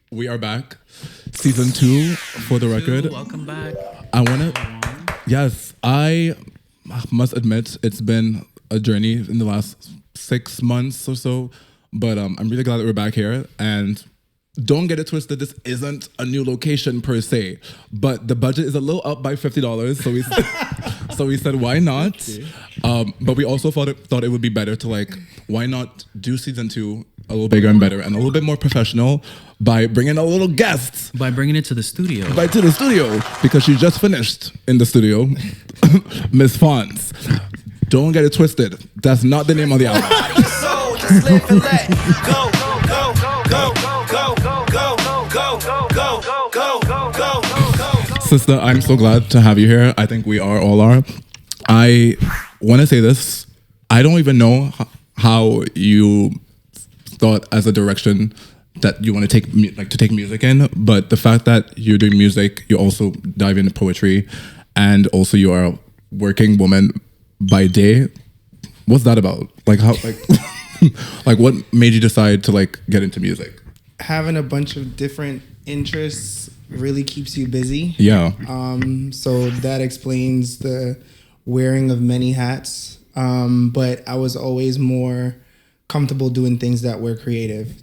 We are back. Season 2 for the record. Welcome back. I want to, yes, I must admit it's been a journey in the last 6 months or so, but I'm really glad that we're back here. And don't get it twisted, this isn't a new location per se, but the budget is a little up by $50. So we said, why not? Okay. But we also thought it would be better to why not do season 2 a little bigger and better and a little bit more professional by bringing a little guests. By bringing it to the studio. To the studio, because she just finished in the studio, Miss Fonz. Don't get it twisted. That's not the name of the album. Sister, I'm so glad to have you here. I think we all are. I want to say this. I don't even know how you thought as a direction that you want to take music in, but the fact that you're doing music, you also dive into poetry, and also you are a working woman by day. What's that about? What made you decide to get into music? Having a bunch of different interests really keeps you busy. Yeah. So that explains the wearing of many hats. But I was always more comfortable doing things that were creative.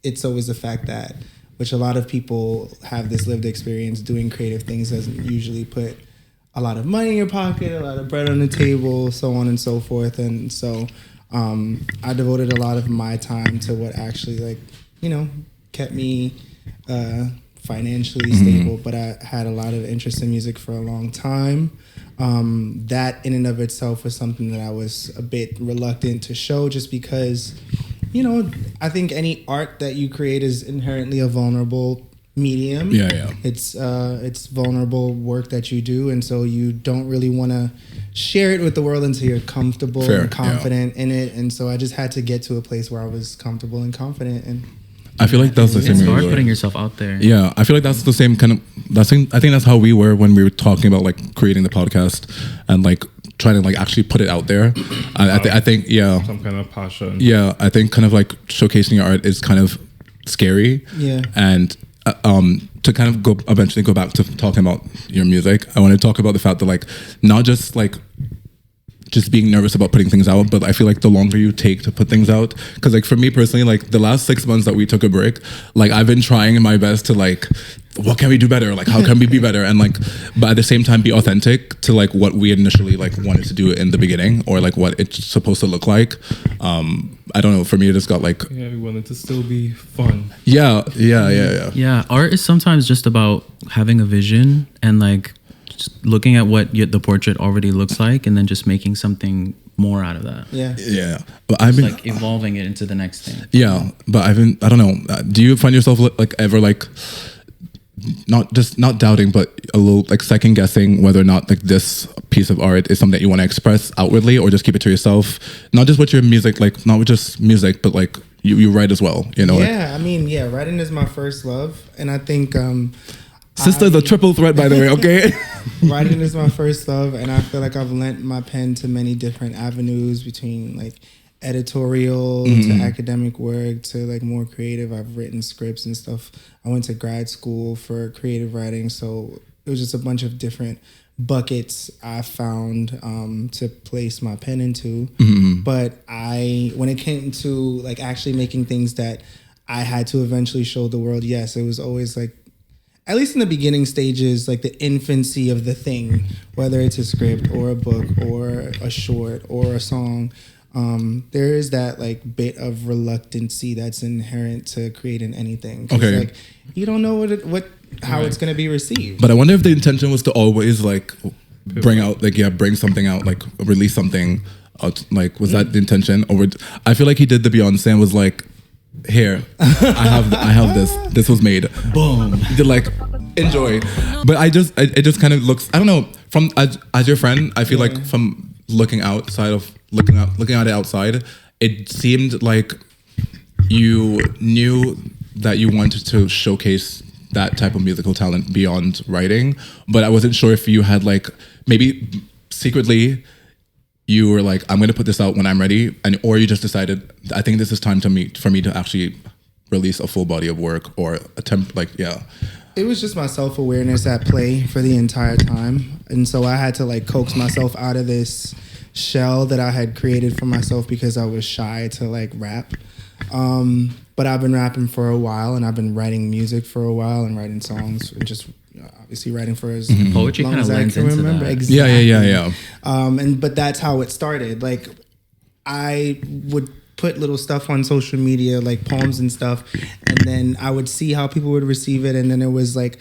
It's always the fact that, which a lot of people have this lived experience, doing creative things doesn't usually put a lot of money in your pocket, a lot of bread on the table, so on and so forth. And so I devoted a lot of my time to what actually kept me financially stable. But I had a lot of interest in music for a long time. That in and of itself was something that I was a bit reluctant to show, just because, I think any art that you create is inherently a vulnerable medium. Yeah. It's vulnerable work that you do, and so you don't really want to share it with the world until you're comfortable and confident in it. And so I just had to get to a place where I was comfortable and confident. And I feel like that's the same. It's hard putting yourself out there. Yeah, I feel like that's the same kind of. I think that's how we were when we were talking about creating the podcast and trying to actually put it out there. I think some kind of passion. Yeah, I think kind of showcasing your art is kind of scary. Yeah, and to kind of eventually go back to talking about your music, I want to talk about the fact that not just just being nervous about putting things out, but I feel the longer you take to put things out, because for me personally, the last 6 months that we took a break, I've been trying my best to what can we do better? How can we be better? And but at the same time be authentic to what we initially wanted to do in the beginning, or what it's supposed to look like. I don't know, for me it just got we wanted to still be fun. Yeah. Art is sometimes just about having a vision and just looking at what the portrait already looks like, and then just making something more out of that. Yeah. But I've been evolving it into the next thing. Yeah, but I don't know. Do you find yourself ever not doubting, but a little second guessing whether or not this piece of art is something that you want to express outwardly, or just keep it to yourself? Not just with your music, not with just music, but you write as well. Yeah, writing is my first love, and I think. Sister's a triple threat, by the way, okay? Writing is my first love, and I feel like I've lent my pen to many different avenues, between editorial to academic work to more creative. I've written scripts and stuff. I went to grad school for creative writing, so it was just a bunch of different buckets I found to place my pen into. But when it came to actually making things that I had to eventually show the world, yes, it was always at least in the beginning stages, the infancy of the thing, whether it's a script or a book or a short or a song, there is that bit of reluctancy that's inherent to creating anything. Okay. You don't know how it's going to be received. But I wonder if the intention was to always bring out bring something out, release something out. Was that the intention? Or I feel he did the Beyonce and was here, I have this. This was made. Boom. Enjoy. But it just kind of looks. I don't know. From as your friend, I feel from looking at it outside, it seemed like you knew that you wanted to showcase that type of musical talent beyond writing. But I wasn't sure if you had maybe secretly you were I'm going to put this out when I'm ready, or you just decided, I think this is time for me to actually release a full body of work or attempt like It was just my self-awareness at play for the entire time. And so I had to like coax myself out of this shell that I had created for myself because I was shy to like rap. But I've been rapping for a while, and I've been writing music for a while and writing songs and just obviously writing for as Poetry long kind of as I lends can into remember. that. Exactly. Yeah. But that's how it started. Like I would put little stuff on social media, like poems and stuff, and then I would see how people would receive it, and then it was like,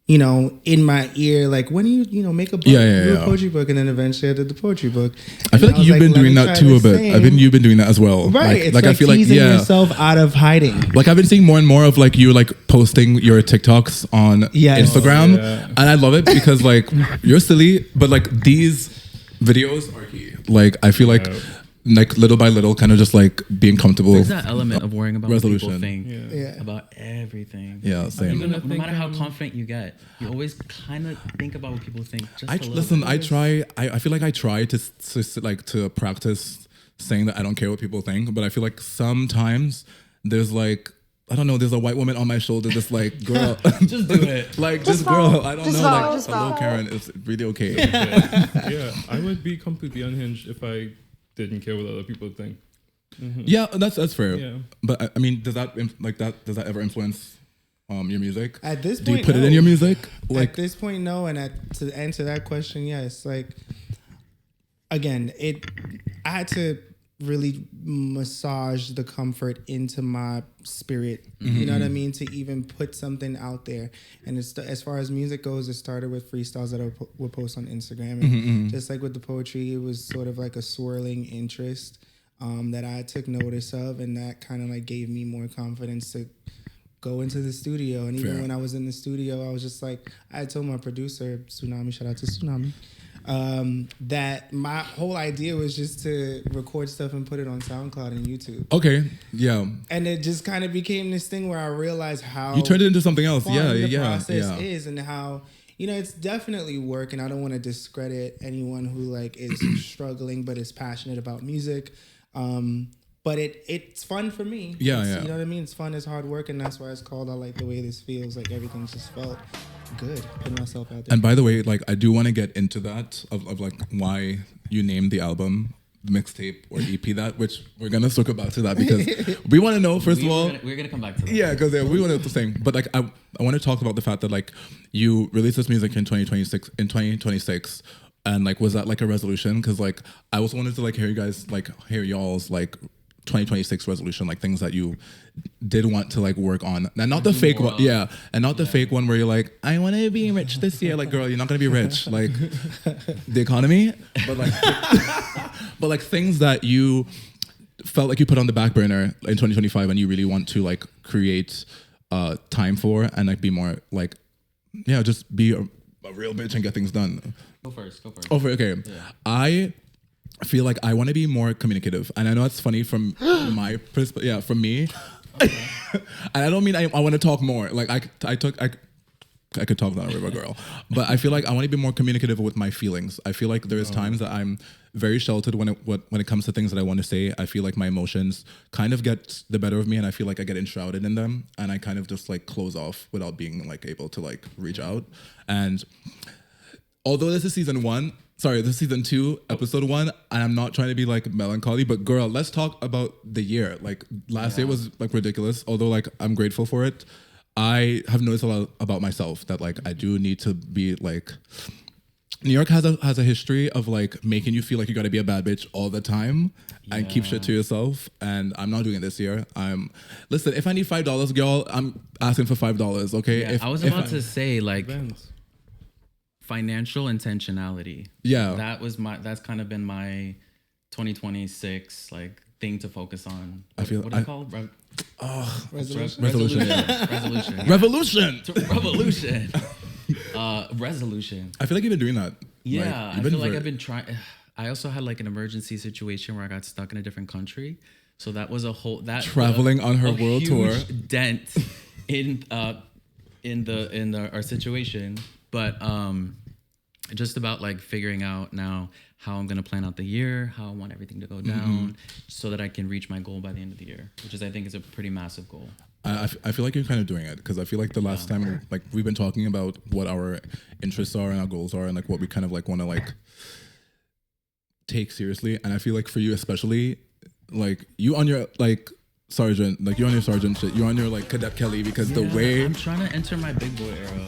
you know, in my ear, like, when do you make a book, do a poetry book, and then eventually I did the poetry book. I feel like you've been doing that too a bit. You've been doing that as well, right? Like I feel like yourself out of hiding. Like I've been seeing more and more of like you like posting your TikToks on Instagram, and I love it because like you're silly, but like these videos are key. Like I feel like little by little, kind of just like being comfortable. There's that element of worrying about resolution. what people think about everything. Yeah, same. Even no matter how confident you get, you always kind of think about what people think. Just I feel like I try to practice saying that I don't care what people think, but I feel like sometimes there's like, I don't know, there's a white woman on my shoulder just like, girl, just do it. Like, just girl, I don't know, like, hello Karen, it's really okay. Yeah, I would be completely unhinged if I didn't care what other people think. Yeah, that's fair. Yeah. But I mean, does that ever influence your music? At this point, do you put it in your music? Like at this point, no. And to answer that question, yes. Like again, I had to really massage the comfort into my spirit. You know what I mean? To even put something out there. And it's as far as music goes, it started with freestyles that I would post on Instagram. And just like with the poetry, it was sort of like a swirling interest that I took notice of, and that kind of like gave me more confidence to go into the studio. And even when I was in the studio, I was just like, I told my producer, Tsunami, shout out to Tsunami, that my whole idea was just to record stuff and put it on SoundCloud and YouTube. Okay, yeah. And it just kind of became this thing where I realized how you turned it into something else. The process is, and how, you know, it's definitely work. And I don't want to discredit anyone who like is struggling but is passionate about music. But it's fun for me. You know what I mean? It's fun, it's hard work, and that's why it's called I Like the Way This Feels. Like everything just felt good, putting myself out there. And by the way, like I do want to get into that of like why you named the album mixtape or EP that, which we're gonna circle back to that because we want to know first of all. We're gonna come back to that. Yeah, because we want to do the same. But like I want to talk about the fact that like you released this music in 2026. And like, was that like a resolution? Because like I also wanted to like hear y'all's like 2026 resolution, like things that you did want to like work on, and not the fake one, and not the fake one where you're like, I want to be rich this year. Like, girl, you're not gonna be rich, like the economy, but like, but like things that you felt like you put on the back burner in 2025, and you really want to like create time for, and like be more like, just be a real bitch and get things done. Go first. Okay. Yeah. I feel like I want to be more communicative, and I know it's funny from my perspective. Yeah, from me, and I don't mean I want to talk more. Like I could talk down a river, girl, but I feel like I want to be more communicative with my feelings. I feel like there's times that I'm very sheltered when it comes to things that I want to say. I feel like my emotions kind of get the better of me, and I feel like I get enshrouded in them, and I kind of just like close off without being like able to like reach out. And although this is season 2, episode 1, and I'm not trying to be like melancholy, but girl, let's talk about the year. Like last year was like ridiculous, although like I'm grateful for it. I have noticed a lot about myself that like I do need to be like, New York has a history of like making you feel like you gotta be a bad bitch all the time and keep shit to yourself, and I'm not doing it this year. Listen, if I need $5, girl, I'm asking for $5, okay? I was about to say like financial intentionality. Yeah. That's kind of been my 2026 like thing to focus on. What do you call it? Resolution. Resolution. Resolution. I feel like you've been doing that. Yeah, I feel like I've been trying. I also had like an emergency situation where I got stuck in a different country, so that was traveling on her world tour dent in our situation. But just about like figuring out now how I'm gonna plan out the year, how I want everything to go down, so that I can reach my goal by the end of the year, which is I think is a pretty massive goal. I feel like you're kind of doing it because I feel like the last time like we've been talking about what our interests are and our goals are and like what we kind of like want to like take seriously, and I feel like for you especially, like you on your like sergeant, like you're on your sergeant shit, you're on your like cadet Kelly because the way I'm trying to enter my big boy era,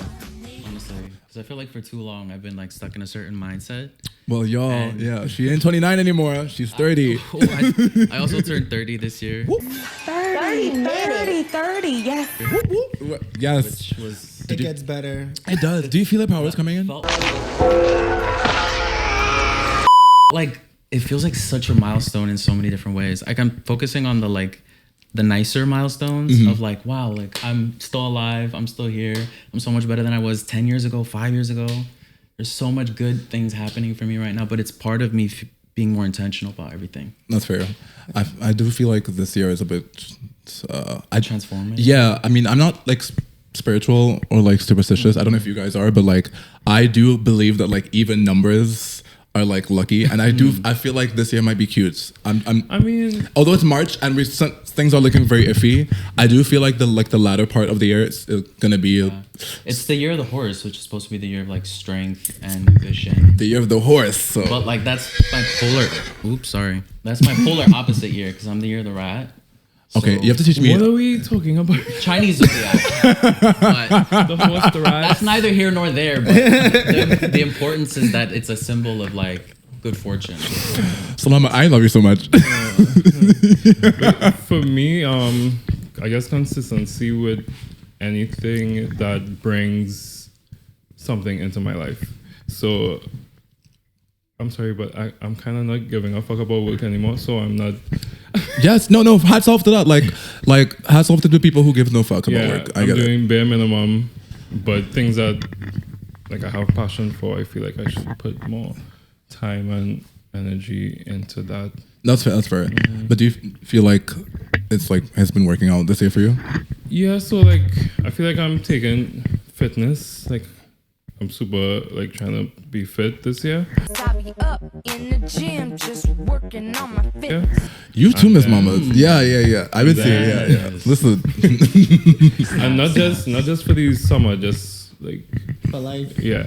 honestly, because I feel like for too long I've been like stuck in a certain mindset. well y'all she ain't 29 anymore, she's 30. I also turned 30 this year. 30, yes. Yes, Which was It gets better. it does. Do you feel the power is coming in? felt like it feels like such a milestone in so many different ways. Like I'm focusing on the nicer milestones of like, wow, like I'm still alive, I'm still here, I'm so much better than I was 10 years ago, 5 years ago. There's so much good things happening for me right now, but it's part of me being more intentional about everything. That's fair. I do feel like this year is a bit Transformative. Yeah, I mean, I'm not like spiritual or like superstitious. I don't know if you guys are, but like I do believe that like even numbers are like lucky, and I feel like this year might be cute. I mean, Although it's March and things are looking very iffy, I do feel like the latter part of the year is gonna be It's the year of the horse, which is supposed to be the year of like strength and ambition. the year of the horse. So But like that's my that's my polar opposite year because I'm the year of the rat. okay, So- you have to teach me. what are we talking about? Chinese zodiac. But The horse, the rat. that's neither here nor there. But the importance is that it's a symbol of like good fortune. Selama, I love you so much. For me, I guess consistency with anything that brings something into my life. So I'm sorry, but I'm kind of not giving a fuck about work anymore. So I'm not. Yes, no, hats off to that. Like hats off to the people who give no fuck about work. I I'm get it. doing bare minimum, but things that like I have passion for, I feel like I should put more time and energy into that. That's fair. That's fair. But do you feel like it's like has been working out this year for you? Yeah, so like I feel like I'm taking fitness, like I'm super like trying to be fit this year. I be up in the gym, just working on my fit. Yeah. You too, And Miss then- Mama. Yeah. I would say yeah. Listen, And not just for these summer, just like For life. yeah,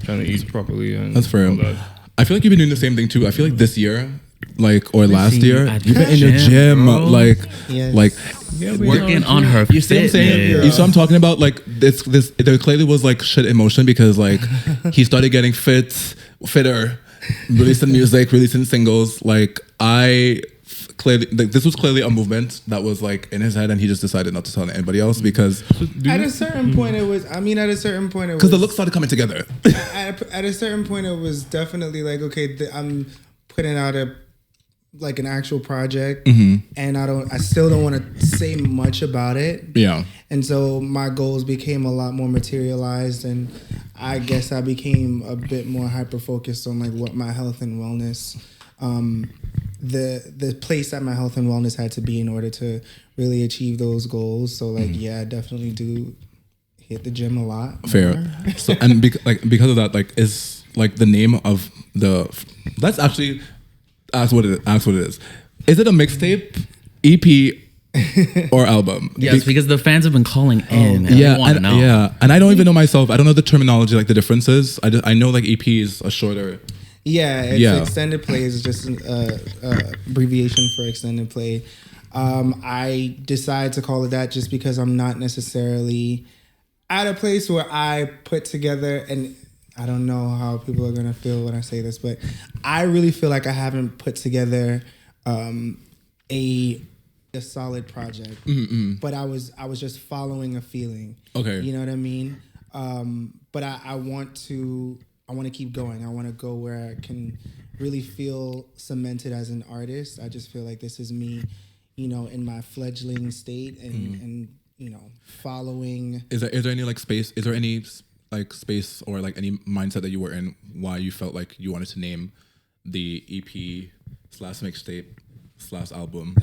trying to eat properly and that's fair. all that. I feel like you've been doing the same thing too. I feel like this year, like or last see you year, at you've been the in the gym, gym, bro. like Yes. like. Yeah, we Working are- on her You see what I'm saying? fitness. You see what I'm talking about? Like this there clearly was like shit in motion because like he started getting fitter, releasing music, releasing singles. Like clearly, like, this was clearly a movement that was like in his head, and he just decided not to tell anybody else because At a certain point, it was. I mean, at a certain point, it was. because the looks started coming together. At a certain point, it was definitely like, okay, I'm putting out an actual project, and I still don't want to say much about it. Yeah. And so my goals became a lot more materialized, and I guess I became a bit more hyper focused on like what my health and wellness, the place that my health and wellness had to be in order to really achieve those goals. So like, yeah, I definitely do hit the gym a lot. Fair. more. So and because of that, like is like the name of the let's actually ask what it is. Is it a mixtape, EP, or album? Yes, because the fans have been calling in. And Yeah, I want to know. yeah, and I don't even know myself. I don't know the terminology, like the differences. I know like EP is a shorter. Yeah, it's Yeah. extended play is just an abbreviation for extended play. I decided to call it that just because I'm not necessarily at a place where I put together, and I don't know how people are gonna feel when I say this, but I really feel like I haven't put together a solid project. But I was just following a feeling. Okay. You know what I mean? But I want to keep going. I want to go where I can really feel cemented as an artist. I just feel like this is me, in my fledgling state and following. Is there any like space? Is there any like space or like any mindset that you were in why you felt like you wanted to name the EP/mixtape/album?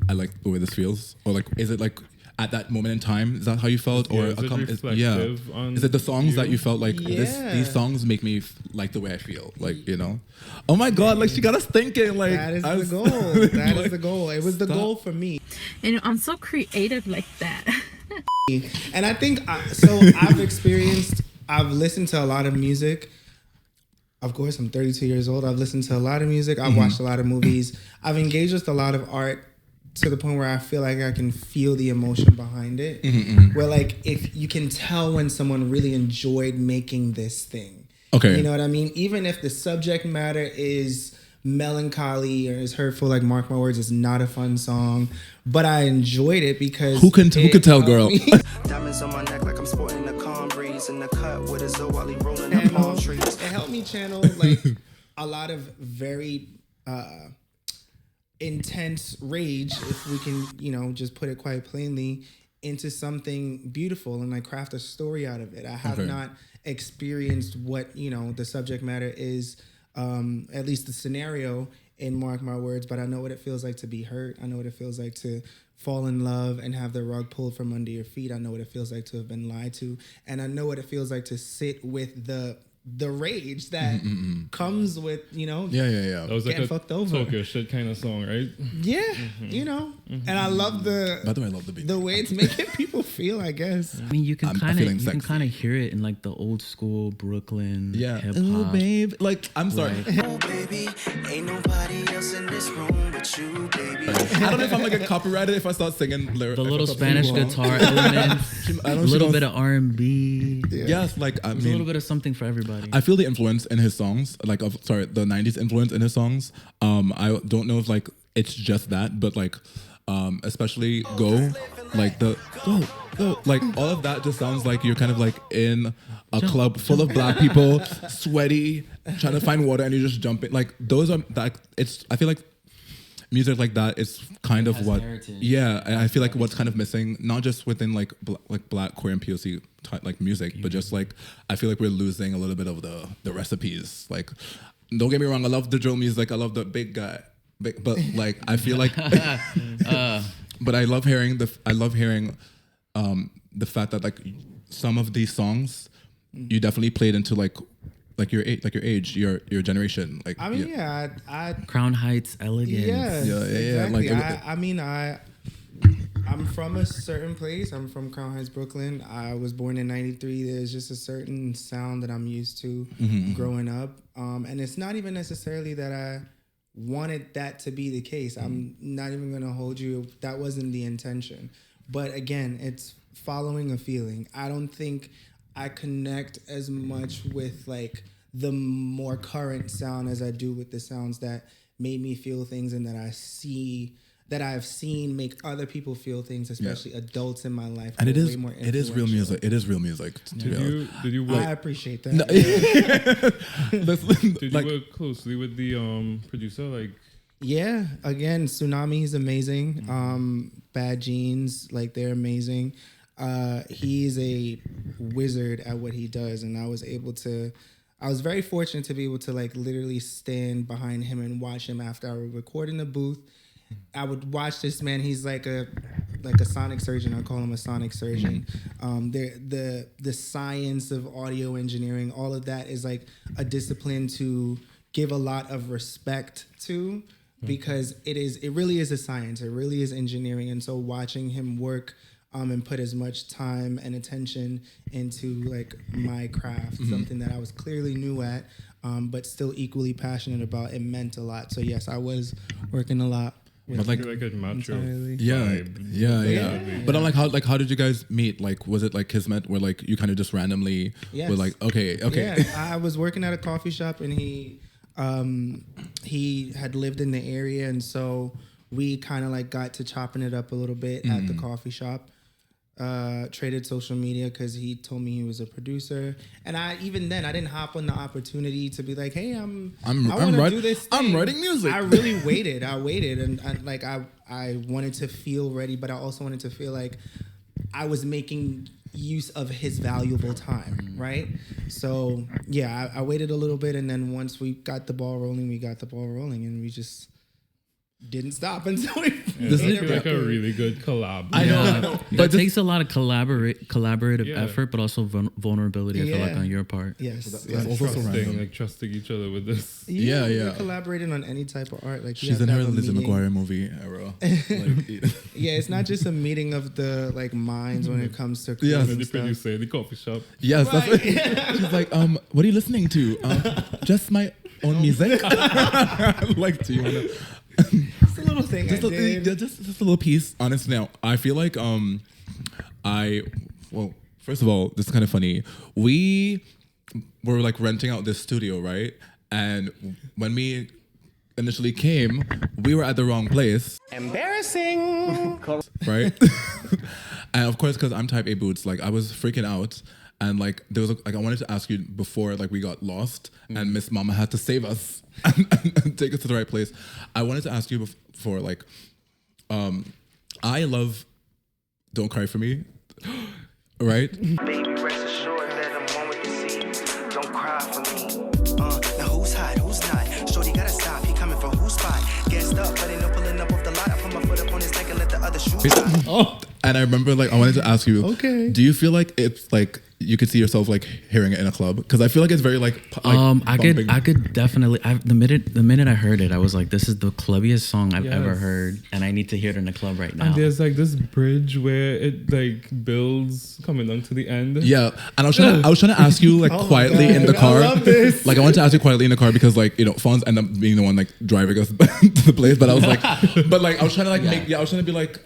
I like the way this feels, or like is it like at that moment in time? Is that how you felt? Yeah, Or is it reflective on is it the songs that you? you felt like Yeah. these songs make me like the way I feel? Like, you know? Oh my God, like she got us thinking. Like That is I the was- goal. That is the goal. It was the Stop. goal for me. And I'm so creative like that. And I think, I've listened to a lot of music. Of course, I'm 32 years old. I've listened to a lot of music. I've watched a lot of movies. I've engaged with a lot of art to the point where I feel like I can feel the emotion behind it. Where like, if you can tell when someone really enjoyed making this thing. Okay. You know what I mean? Even if the subject matter is melancholy or is hurtful, like Mark My Words, it's not a fun song, but I enjoyed it because Who could tell, girl? Diamonds on my neck like I'm sporting a calm breeze in the cut with a Zoali rolling up And, palm trees. it helped me channel like a lot of very intense rage, if we can, you know, just put it quite plainly, into something beautiful and like craft a story out of it. I have not experienced what, you know, the subject matter is, at least the scenario in Mark My Words, but I know what it feels like to be hurt. I know what it feels like to fall in love and have the rug pulled from under your feet. I know what it feels like to have been lied to. And I know what it feels like to sit with the rage that comes with, you know, That was like getting a fucked over. talk your shit kind of song, right? Yeah, you know. And I love By the way, I love the beat. the way it's making people feel, I guess. I mean, you can I'm kind feeling of you can sexy. kind of hear it in like the old school Brooklyn hip Oh, hop. babe. Like, I'm sorry. Like, Oh, baby, ain't nobody else in this room but you, baby. I don't know if I'm like a copyrighted if I start singing lyrics. the little Spanish guitar elements, I a don't little bit of R&B. Yes, like I There's a little mean, bit of something for everybody. I feel the influence in his songs, like the '90s influence in his songs. I don't know if like it's just that, but like, especially Go, like the Go, like all of that just sounds like you're kind of like in a club full of black people, sweaty, trying to find water, and you're just jumping. Like those are that. I feel like music like that is kind of has what, heritage. yeah, and I feel like what's kind of missing, not just within like black queer and POC like music, but just like I feel like we're losing a little bit of the recipes. Like, don't get me wrong, I love the drill music, I love the big guy, but like I feel like, but I love hearing the fact that like some of these songs you definitely played into like your age, your generation. Like I mean, I Crown Heights elegance. yeah, Like, exactly. I'm from a certain place. I'm from Crown Heights, Brooklyn. I was born in '93. There's just a certain sound that I'm used to growing up, and it's not even necessarily that I wanted that to be the case. I'm not even gonna hold you. That wasn't the intention. But again, it's following a feeling. I don't think I connect as much with like the more current sound as I do with the sounds that made me feel things and that I've seen make other people feel things, especially adults in my life. and who it are is way more it is real influential. music. It is real music. Did you I work? appreciate that. Listen, Did like, you work closely with the producer? Like, Yeah, again, Tsunami is amazing. Bad Genes, like they're amazing. He's a wizard at what he does, and I was very fortunate to be able to like literally stand behind him and watch him after I would record in the booth. I would watch this man. He's like a sonic surgeon. I call him a sonic surgeon. The science of audio engineering, all of that is like a discipline to give a lot of respect to, because it really is a science. It really is engineering. And so watching him work and put as much time and attention into like my craft, something that I was clearly new at, but still equally passionate about, it meant a lot. So yes, I was working a lot. but like, I could match your Entirely. yeah. But I'm like, how did you guys meet? Like, was it like kismet, where like you kind of just randomly Yes. were like, okay. Yeah, I was working at a coffee shop, and he had lived in the area, and so we kind of like got to chopping it up a little bit at the coffee shop. Traded social media because he told me he was a producer, and I didn't hop on the opportunity to be like, hey, I want to do this thing. I'm writing music. I really waited. I waited, and I wanted to feel ready, but I also wanted to feel like I was making use of his valuable time, right? So yeah, I waited a little bit, and then once we got the ball rolling, and we just didn't stop until we. This is like a really good collab. I know. But it takes a lot of collaborative Yeah. effort, but also vulnerability. I feel like Yeah. on your part. Yes. That's also so random. Trusting each other with this. Yeah, We're yeah. collaborating on any type of art. Like you She's have in to her have a Lizzie meeting. McGuire movie era. Like, Yeah, it's not just a meeting of the like minds when it comes to Yeah. creating The stuff. producer in the coffee shop. yes, that's Right. she's like, what are you listening to? Just my own music. Like, do you want to? It's a little thing. Just I a, did. yeah, just a little piece. Honestly, now I feel like well, first of all, this is kind of funny. We were like renting out this studio, right? And when we initially came, we were at the wrong place, Embarrassing. right? And of course, because I'm type A boots, like I was freaking out. And like there was like I wanted to ask you before like we got lost and Miss Mama had to save us and take us to the right place. I wanted to ask you before like I love Don't Cry For Me, right? Baby, rest assured that I'm one with the sea. Don't cry for me. Now who's hot? Who's not? Shorty gotta stop. He coming from whose spot? Gassed up, but ain't no pulling up off the lot. I put my foot up on his neck and let the other shoe fly. And I remember like I wanted to ask you, Okay. do you feel like it's like you could see yourself like hearing it in a club? Because I feel like it's very like I could definitely. The minute I heard it, I was like, this is the clubbiest song I've ever Yes. heard, and I need to hear it in a club right now. And there's like this bridge where it like builds coming down to the end. Yeah, and I was trying to ask you like Oh my quietly in the God, car. I love this. Like I wanted to ask you quietly in the car because like Fonz ended up being the one like driving us to the place. But I was like, I was trying to like I was trying to be like,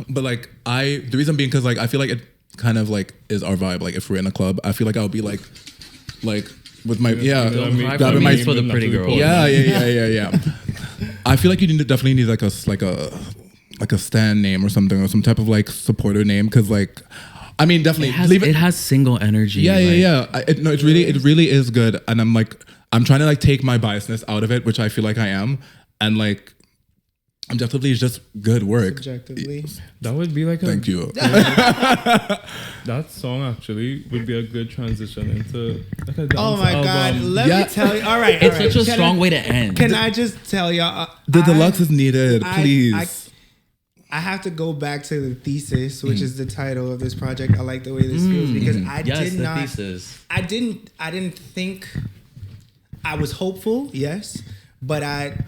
but like the reason being because like I feel like it kind of like is our vibe. Like if we're in a club, I feel like I'll be like with my Grabbing my for the pretty girl. yeah. I feel like you definitely need like a stan name or something or some type of like supporter name because like I mean definitely It has single energy. Yeah. It really is good, and I'm trying to like take my biasness out of it, which I feel like I am, and like objectively it's just good work. Objectively. That would be like a Thank you. That song actually would be a good transition into like a dance Oh my God! album. Let me tell you. All right, It's all right. such a Can strong I- way to end. Can I just tell y'all? The deluxe is needed, I- please. I have to go back to the thesis, which is the title of this project. I like the way this feels because I did not. Thesis. I didn't think. I was hopeful, yes, but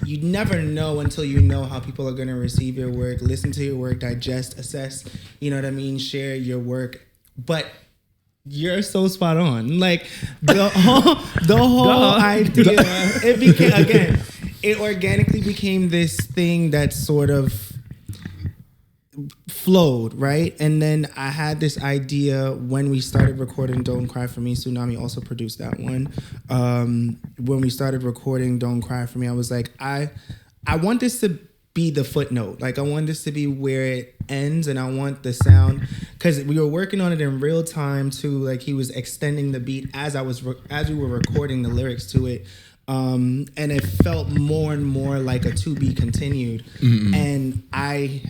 you never know until you know how people are going to receive your work, listen to your work, digest, assess. You know what I mean? Share your work, but. You're so spot on. Like the whole idea, it organically became this thing that sort of flowed, right? And then I had this idea when we started recording Don't Cry For Me. Tsunami also produced that one. When we started recording Don't Cry For Me, I was like, I want this to be the footnote. Like I want this to be where it ends, and I want the sound, because we were working on it in real time too. Like he was extending the beat as we were recording the lyrics to it. And it felt more and more like a to be continued. And I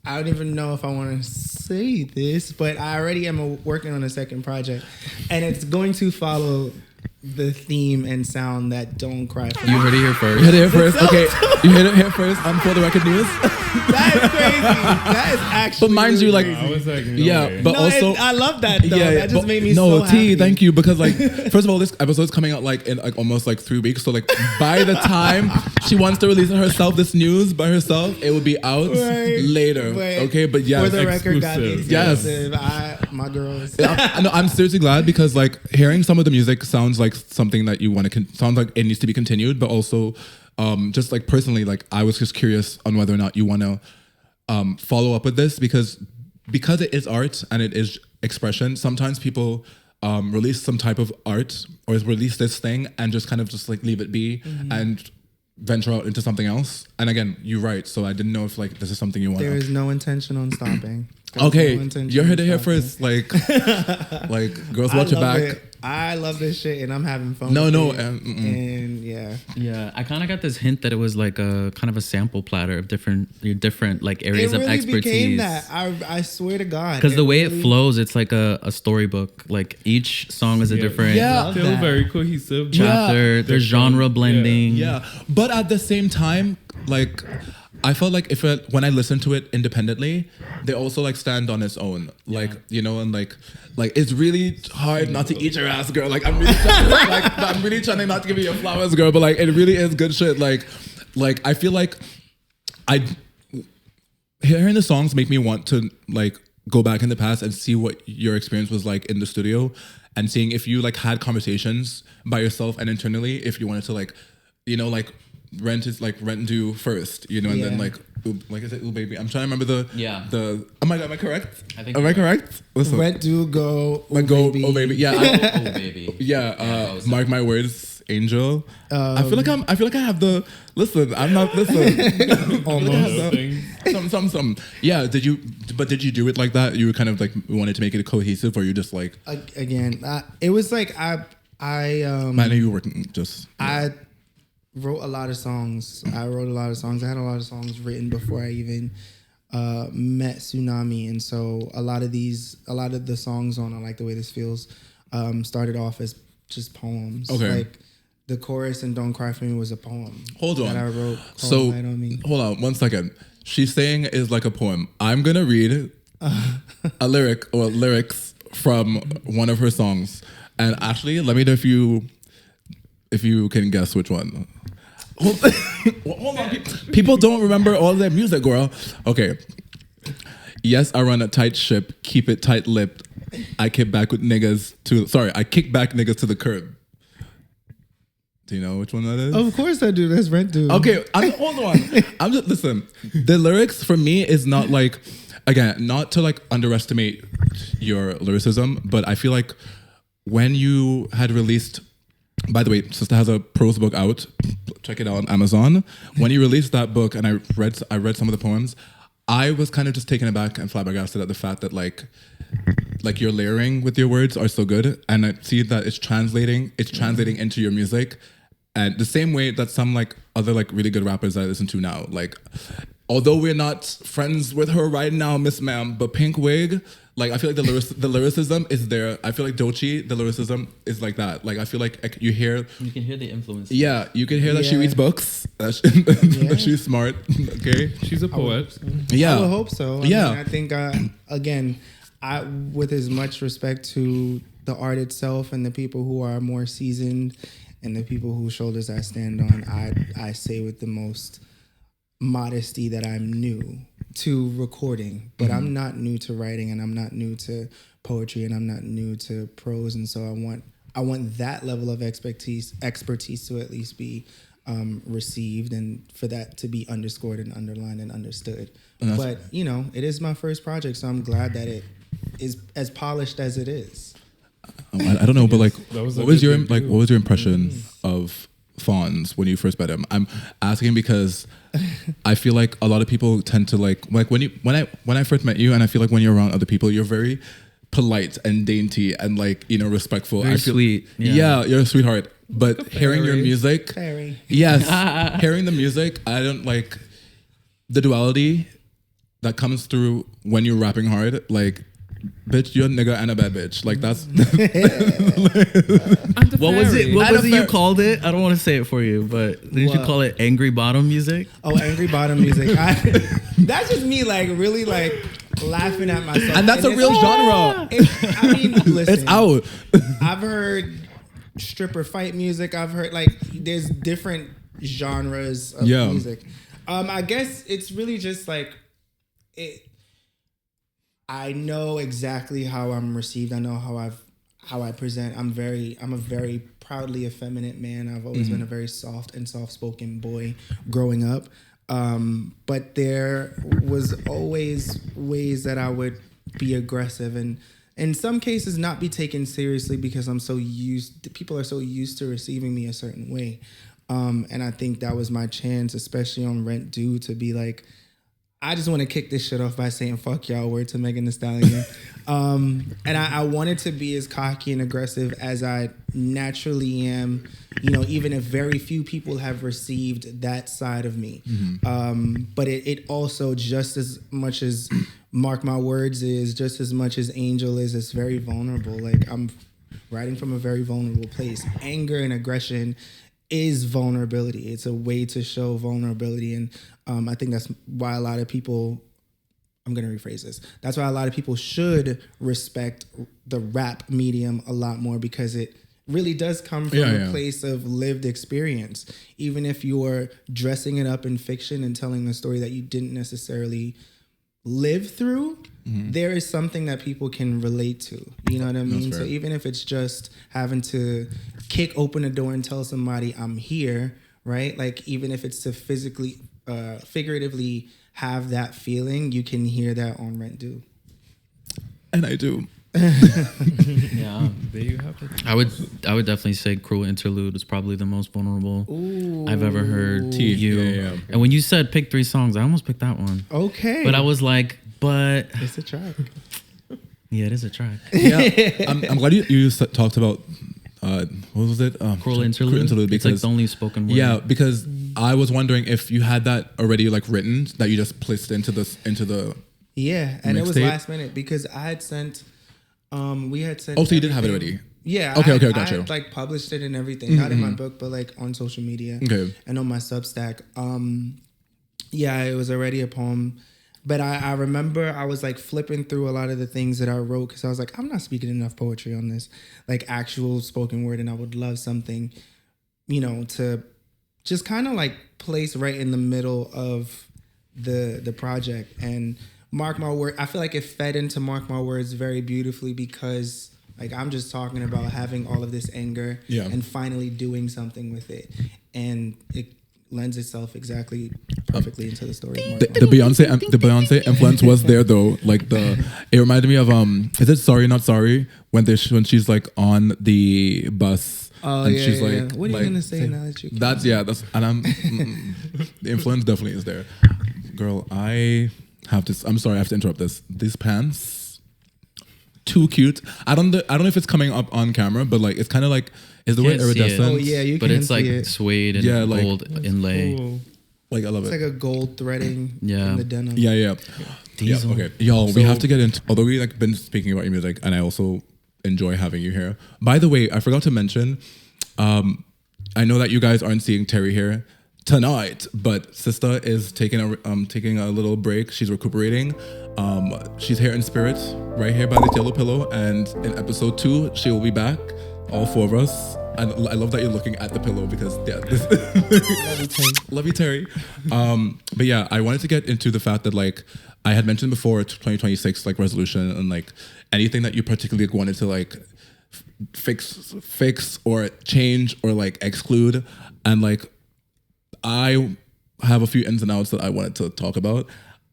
don't even know if I want to say this, but I already am working on a second project, and it's going to follow the theme and sound that Don't Cry For Me. You heard it here first. You heard it here first. Okay, you heard it here first on For The Record News. That is crazy. That is actually. But mind you, like, crazy. I was like, no yeah, way. but No, also I love that though. That just but- made me no, so happy. Thank you, because like first of all, this episode is coming out like in like almost like 3 weeks. So like by the time she wants to release it herself, this news by herself, it will be out Right. later. Right. Okay, but yeah, For the record, got the exclusive. Yes. exclusive. My girls. I'm seriously glad because like hearing some of the music sounds like something that you want to sounds like it needs to be continued, but also just like personally, like I was just curious on whether or not you want to follow up with this because it is art and it is expression. Sometimes people release some type of art or release this thing and just kind of just like leave it be and venture out into something else. And again, you're right. So I didn't know if like this is something you want. There is no intention on stopping. There's Okay, no intention you heard it on here stopping. first. Like girls, I watch your love back. it. I love this shit and I'm having fun. No, with no, it. And yeah. Yeah, I kind of got this hint that it was like a kind of a sample platter of different like areas It really of expertise. became that. I swear to God. Because the way really, it flows, it's like a storybook. Like each song is a different Yeah. Still that. very cohesive. chapter. There's genre blending. Yeah, but at the same time, like I felt like when I listened to it independently, they also like stand on its own. Like you know, and like it's really hard not to eat your ass, girl. Like I'm really I'm really trying not to give you your flowers, girl. But like it really is good shit. Like I feel like hearing the songs make me want to like go back in the past and see what your experience was like in the studio, and seeing if you like had conversations by yourself and internally, if you wanted to like, you know, like rent and do first, you know, and then like I said, ooh baby. I'm trying to remember the. Oh my god, am I correct? I think am I correct? Listen, Rent, do, go, like go, oh baby, yeah, Oh baby. yeah. Mark my words, Angel. I feel like I have the. Listen, I'm not. Listen, almost. Some. Yeah. Did you do it like that? You were kind of like wanted to make it cohesive, or you just like Again, it was like I I know you were working just. I wrote a lot of songs. I had a lot of songs written before I even met Tsunami, and so a lot of the songs on I Like the Way This Feels started off as just poems. Okay. Like the chorus in Don't Cry For Me was a poem. Hold on. That I wrote called So Light On Me. hold on 1 second. She's saying is like a poem. I'm gonna read a lyric or lyrics from one of her songs, and actually, let me know if you can guess which one. Hold on. People don't remember all their music, girl. Okay. Yes, I run a tight ship. Keep it tight-lipped. I kick back niggas to the curb. Do you know which one that is? Of course I do. That's Rent Do. Okay, hold on. Listen. The lyrics for me is not like, again, not to like underestimate your lyricism, but I feel like when you had released. By the way, Sister has a prose book out. Check it out on Amazon. When you released that book, and I read some of the poems, I was kind of just taken aback and flabbergasted at the fact that like your layering with your words are so good, and I see that it's translating into your music, and the same way that some like other like really good rappers I listen to now, like although we're not friends with her right now, Miss Ma'am, but Pink Wig. Like I feel like the lyricism is there. I feel like Doechii, the lyricism is like that. Like I feel like you can hear the influence. Yeah, you can hear that she reads books. That she's smart. Okay, she's a poet. Yeah, I would hope so. I yeah, mean, I think again, with as much respect to the art itself and the people who are more seasoned and the people whose shoulders I stand on, I say with the most modesty that I'm new to recording, but I'm not new to writing, and I'm not new to poetry, and I'm not new to prose, and so I want that level of expertise to at least be received, and for that to be underscored and underlined and understood. But you know, it is my first project, so I'm glad that it is as polished as it is. I don't know, but like, what was your impression of Fonz when you first met him? I'm asking because I feel like a lot of people tend to like when I first met you, and I feel like when you're around other people, you're very polite and dainty and like, you know, respectful. Very I feel, sweet. Yeah, you're a sweetheart. But hearing your music, yes, hearing the music, I don't like the duality that comes through when you're rapping hard. Like, bitch, you're a nigga and a bad bitch. Like that's. What was it? What was it you called it? I don't want to say it for you, but did you call it angry bottom music? Oh, angry bottom music. That's just me, like really like laughing at myself. And that's a real genre. I mean, listen, it's out. I've heard stripper fight music. I've heard like there's different genres of music. I guess it's really just like it. I know exactly how I'm received. I know how I present. I'm a very proudly effeminate man. I've always been a very soft and soft-spoken boy growing up. But there was always ways that I would be aggressive and in some cases not be taken seriously because people are so used to receiving me a certain way. And I think that was my chance, especially on Rent Due, to be like, I just want to kick this shit off by saying fuck y'all, word to Megan Thee Stallion. And I wanted to be as cocky and aggressive as I naturally am, you know, even if very few people have received that side of me. But it also, just as much as Mark My Words is, just as much as Angel is, it's very vulnerable. Like, I'm writing from a very vulnerable place. Anger and aggression is vulnerability. It's a way to show vulnerability. And I think that's why a lot of people, I'm going to rephrase this. That's why a lot of people should respect the rap medium a lot more, because it really does come from a place of lived experience. Even if you're dressing it up in fiction and telling a story that you didn't necessarily live through, there is something that people can relate to. You know what I mean? So even if it's just having to kick open a door and tell somebody I'm here, right? Like, even if it's to physically, figuratively have that feeling, you can hear that on Rent Due. And I do. Yeah. There you have it. I would definitely say Cruel Interlude is probably the most vulnerable I've ever heard you. Yeah. And when you said pick 3 songs, I almost picked that one. Okay. But I was like, but it's a track. yeah, it is a track. Yeah, I'm glad you talked about what was it? Cruel Interlude. Because It's like the only spoken word. Yeah, because I was wondering if you had that already like written, that you just placed into the. Yeah, and it was mixtape? last minute because I had sent. We had sent. Oh, so you did have it already. Yeah. Okay, I gotcha. had, like, published it and everything, not in my book, but like on social media. Okay. And on my Substack. Yeah, it was already a poem. But I remember I was like flipping through a lot of the things that I wrote, because I was like, I'm not speaking enough poetry on this, like actual spoken word, and I would love something, you know, to just kind of like place right in the middle of the project. And Mark My Word, I feel like it fed into Mark My Words very beautifully, because like I'm just talking about having all of this anger and finally doing something with it, and it lends itself exactly perfectly into the story. The Beyonce influence was there though. Like it reminded me of is it Sorry Not Sorry when she's like on the bus. Oh, and yeah, she's yeah, like, yeah. What are you gonna say now that you can? That's and I'm the influence definitely is there. Girl, I have to. I'm sorry, I have to interrupt this. These pants, too cute. I don't know if it's coming up on camera, but like it's kind of like, is the word Can't see it. iridescent? Oh yeah, you But can it's see like it. suede and Yeah, like- gold inlay. Cool. Like I love It's it. like a gold threading Yeah. in the denim. Yeah. Diesel. Yeah, okay. Y'all, we So- have to get into, although we like been speaking about your music, and I also enjoy having you here. By the way, I forgot to mention, I know that you guys aren't seeing Terry here tonight, but Sista is taking a little break. She's recuperating. She's here in spirit, right here by the yellow pillow, and in episode 2, she will be back, all 4 of us. And I love that you're looking at the pillow, because love you, Terry. But yeah, I wanted to get into the fact that like I had mentioned before, 2026 like resolution, and like anything that you particularly wanted to like fix or change or like exclude, and like I have a few ins and outs that I wanted to talk about.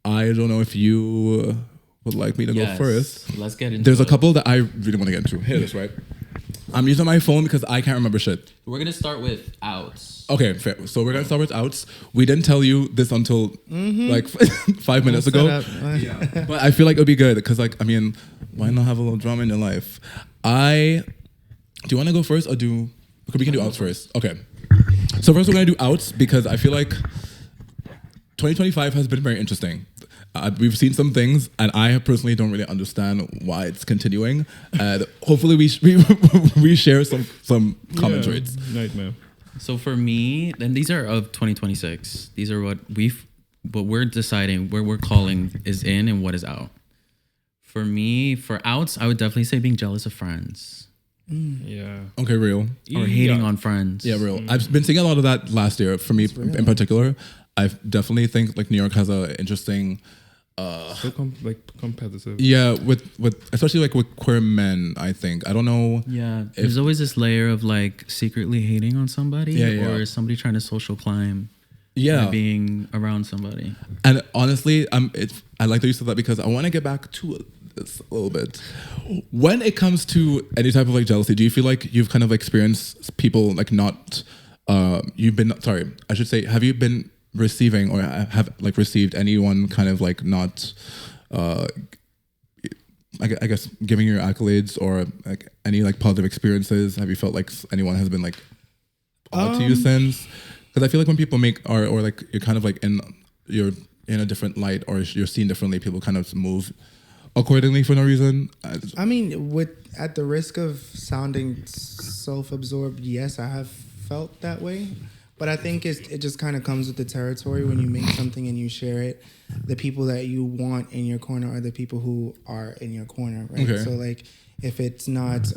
I don't know if you would like me to go first. Let's get into There's a it. couple that I really want to get into. Here it is, right? I'm using my phone because I can't remember shit. We're gonna start with outs. Okay, fair. So we're gonna start with outs. We didn't tell you this until like 5 minutes ago. Yeah. But I feel like it'll be good because, like, I mean, why not have a little drama in your life? Do you want to go first, or we can do outs first? Okay. So first we're gonna do outs because I feel like 2025 has been very interesting. We've seen some things, and I personally don't really understand why it's continuing. And hopefully we share some common traits. Nightmare. So for me, then these are of 2026. These are what we're deciding, where we're calling is in and what is out. For me, for outs, I would definitely say being jealous of friends Yeah. Okay, real. or hating on friends. Yeah, real. I've been seeing a lot of that last year. For me in particular, I definitely think like New York has an interesting. So competitive. Yeah, with especially like with queer men, I think. I don't know. Yeah, there's always this layer of like secretly hating on somebody or somebody trying to social climb. Yeah, By being around somebody. and honestly, I like that you said that because I want to get back to this a little bit. When it comes to any type of like jealousy, do you feel like you've kind of experienced people like not? Have you been receiving or have like received anyone kind of like not I guess giving your accolades or like any like positive experiences? Have you felt like anyone has been like odd to you since? Because I feel like when people make art or like you're kind of like you're in a different light or you're seen differently, people kind of move accordingly for no reason. I mean, at the risk of sounding self-absorbed, yes, I have felt that way. But I think it just kind of comes with the territory when you make something and you share it. The people that you want in your corner are the people who are in your corner, right? Okay. So like, if it's not,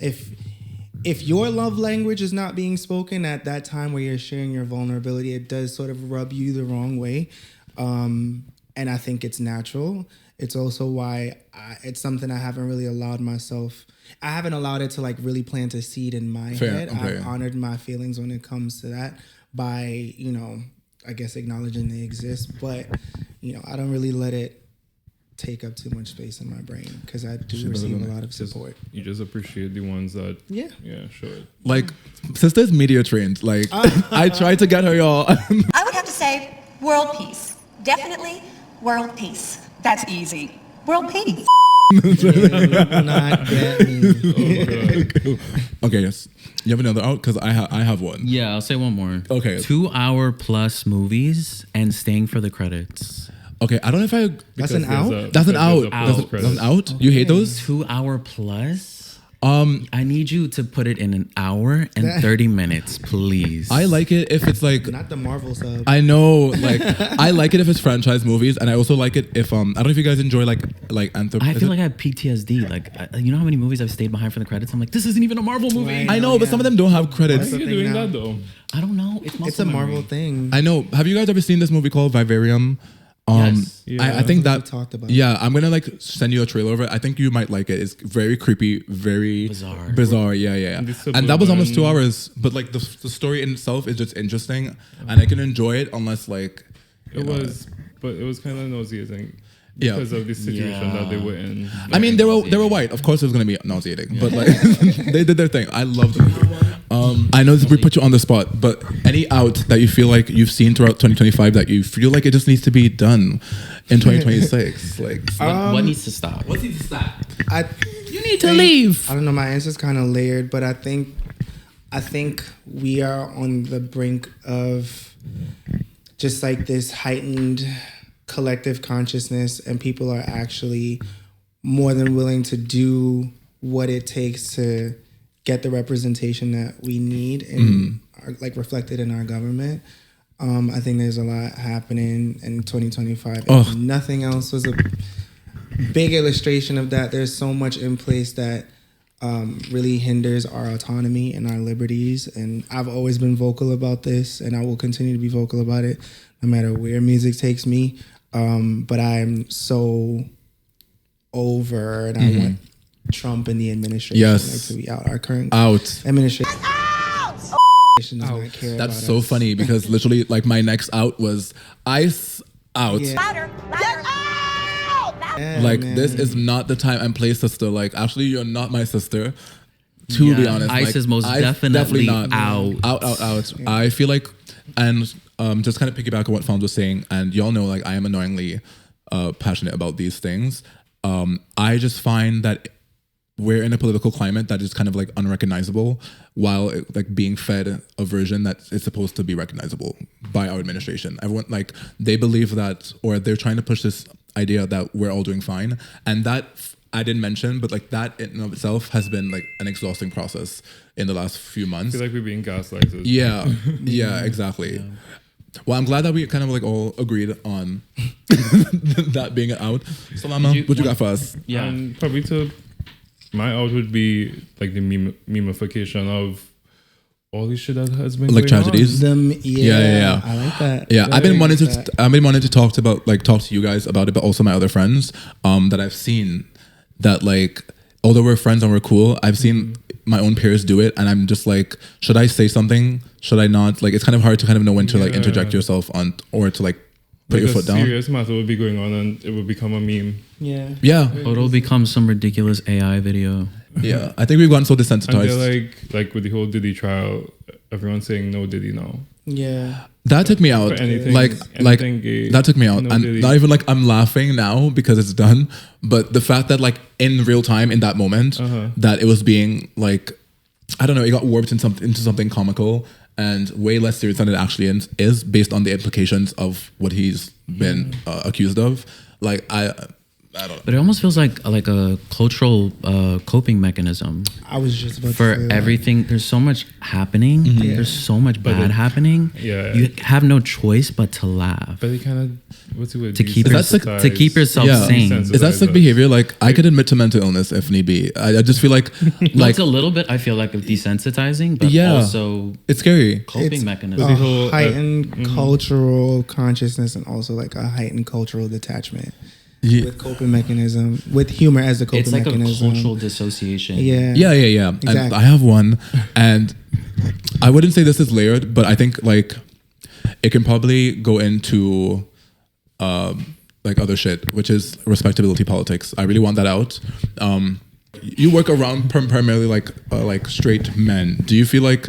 if your love language is not being spoken at that time where you're sharing your vulnerability, it does sort of rub you the wrong way. And I think it's natural. It's also why it's something I haven't really allowed myself. I haven't allowed it to like really plant a seed in my head. Okay. I've honored my feelings when it comes to that by, you know, I guess acknowledging they exist. But, you know, I don't really let it take up too much space in my brain because I do receive a lot of support. You just appreciate the ones that show it. Like, sister's media trained. Like, I tried to get her, y'all. I would have to say world peace. Definitely world peace. That's easy. World peace. Not get me. Okay, yes. You have another out? Because I have one. Yeah, I'll say one more. Okay. 2-hour plus movies and staying for the credits. Okay, I don't know if I... That's an out? That's an out. That's an out? You hate those? 2-hour plus? I need you to put it in an hour and 30 minutes, please. I like it if it's like... Not the Marvel sub. I know, like, I like it if it's franchise movies, and I also like it if, I don't know if you guys enjoy, like I feel like I have PTSD. Like, you know how many movies I've stayed behind for the credits? I'm like, this isn't even a Marvel movie. I know, but some of them don't have credits. Why are you doing that, though? I don't know. It's a Marvel thing. I know. Have you guys ever seen this movie called Vivarium? Yes. I think that we talked about. Yeah, I'm gonna like send you a trailer of it. I think you might like it. It's very creepy, very bizarre. Yeah. And that was almost 2 hours, but like the story in itself is just interesting, and I can enjoy it unless like it was kind of nauseating. Because of the situation that they were in. I mean, they were white. Of course, it was gonna be nauseating, but like they did their thing. I love the movie. I know we put you on the spot, but any out that you feel like you've seen throughout 2025 that you feel like it just needs to be done in 2026, like what needs to stop? What needs to stop? You need to leave. I don't know. My answer's kind of layered, but I think we are on the brink of just like this heightened collective consciousness, and people are actually more than willing to do what it takes to get the representation that we need and are, like reflected in our government. I think there's a lot happening in 2025. If nothing else was a big illustration of that. There's so much in place that really hinders our autonomy and our liberties. And I've always been vocal about this, and I will continue to be vocal about it no matter where music takes me. But I'm so over, and I want Trump and the administration to be out. Our current administration does not care. That's so funny because literally, like, my next out was ICE out. Louder, louder. Yeah, like, man. this is not the time and place, sister. Like, actually, you're not my sister. To be honest, ICE like, is most definitely not out. Out. Yeah. I feel like, and just kind of piggyback on what Fonz was saying, and y'all know, like, I am annoyingly passionate about these things. I just find that we're in a political climate that is kind of like unrecognizable, while like being fed a version that is supposed to be recognizable by our administration. Everyone, like, they believe that, or they're trying to push this idea that we're all doing fine, and that I didn't mention, but like that in and of itself has been like an exhausting process in the last few months. I feel like we're being gaslighted. Yeah, exactly. Yeah. Well, I'm glad that we kind of like all agreed on that being out. Selama, what you got for us? Yeah, probably my out would be like the memification of all this shit that has been like going tragedies. Yeah, I like that. Yeah, I've been wanting to talk to you guys about it, but also my other friends that I've seen that, like, although we're friends and we're cool, I've seen my own peers do it, and I'm just like, should I say something? Should I not? Like, it's kind of hard to kind of know when to like interject yourself on, or to like put your foot down. A serious matter would be going on, and it would become a meme. Yeah. It'll become some ridiculous AI video. Yeah, I think we've gotten so desensitized. And like with the whole Diddy trial, everyone's saying no Diddy now. Yeah. That took me out. anything- Like anything gay, that took me out. no And delete. not even like I'm laughing now because it's done, but the fact that like in real time in that moment that it was being like, I don't know, it got warped into something comical and way less serious than it actually is based on the implications of what he's been accused of. Like I don't know. But it almost feels like a cultural coping mechanism I was just about for to say that. everything. There's so much happening. There's so much bad happening. Yeah. You have no choice but to laugh. But it kind of what's it with To keep desensitize- to keep yourself Yeah. sane. Desensitize Is that sick us. behavior? Like I could admit to mental illness if need be. I just feel like Well, it's a little bit, I feel like, of desensitizing, but Yeah. also it's scary. coping It's mechanism. a whole, heightened cultural consciousness and also like a heightened cultural detachment Yeah. with coping mechanism, with humor as a coping It's like mechanism. a cultural dissociation. Yeah. Yeah. And Exactly. I have one, and I wouldn't say this is layered, but I think like it can probably go into like other shit, which is respectability politics. I really want that out. You work around primarily like straight men. Do you feel like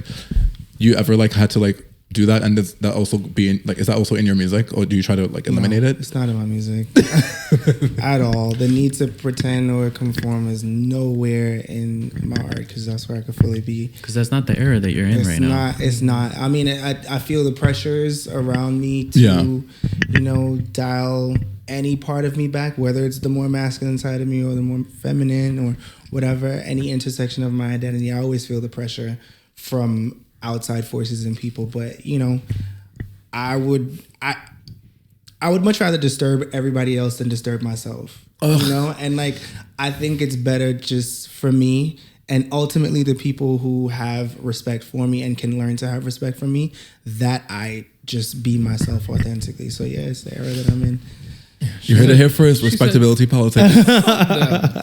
you ever like had to like do that, and does that also be in, like, is that also in your music, or do you try to like eliminate No, it? It's not in my music at all. The need to pretend or conform is nowhere in my art because that's where I could fully be. Because that's not the era that you're in It's right now. not. It's not. I mean, I feel the pressures around me to, Yeah. you know, dial any part of me back, whether it's the more masculine side of me or the more feminine or whatever, any intersection of my identity. I always feel the pressure from outside forces and people. But you know, I would much rather disturb everybody else than disturb myself. You know, and like I think it's better just for me. And ultimately, the people who have respect for me and can learn to have respect for me, that I just be myself authentically. So yeah, it's the era that I'm in. You heard it here first. Respectability politics.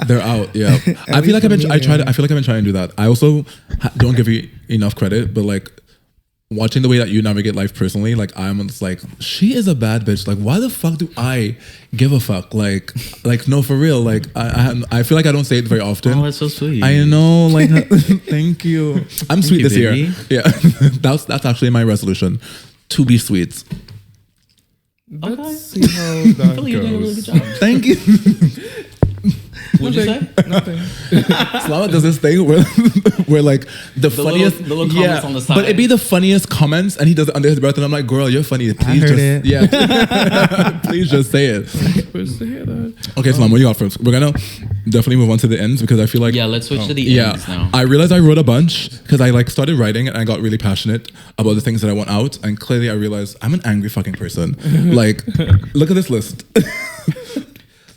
They're out. Yeah, I feel like I've been. I feel like I've been trying to do that. I also don't give you enough credit, but like watching the way that you navigate life personally, like I'm just like, she is a bad bitch. Like, why the fuck do I give a fuck? Like no, for real. Like I feel like I don't say it very often. Oh, that's so sweet. I know. Like, thank you. I'm sweet you, this year. baby. Yeah, that's actually my resolution, to be sweet. Let's see how that I feel like you're doing a really good goes. job. Thank you. What'd you say? Nothing. Selama does this thing where like the funniest, the little comments on the side. but it'd be the funniest comments, and he does it under his breath, and I'm like, girl, you're funny. Please heard just, it. yeah, please just say it. Where's to hear that? Okay, Selama, what you got first? We're gonna definitely move on to the ends because I feel like Yeah, let's switch to the yeah, ends now. I realized I wrote a bunch because I like started writing and I got really passionate about the things that I want out, and clearly I realized I'm an angry fucking person. Like, look at this list.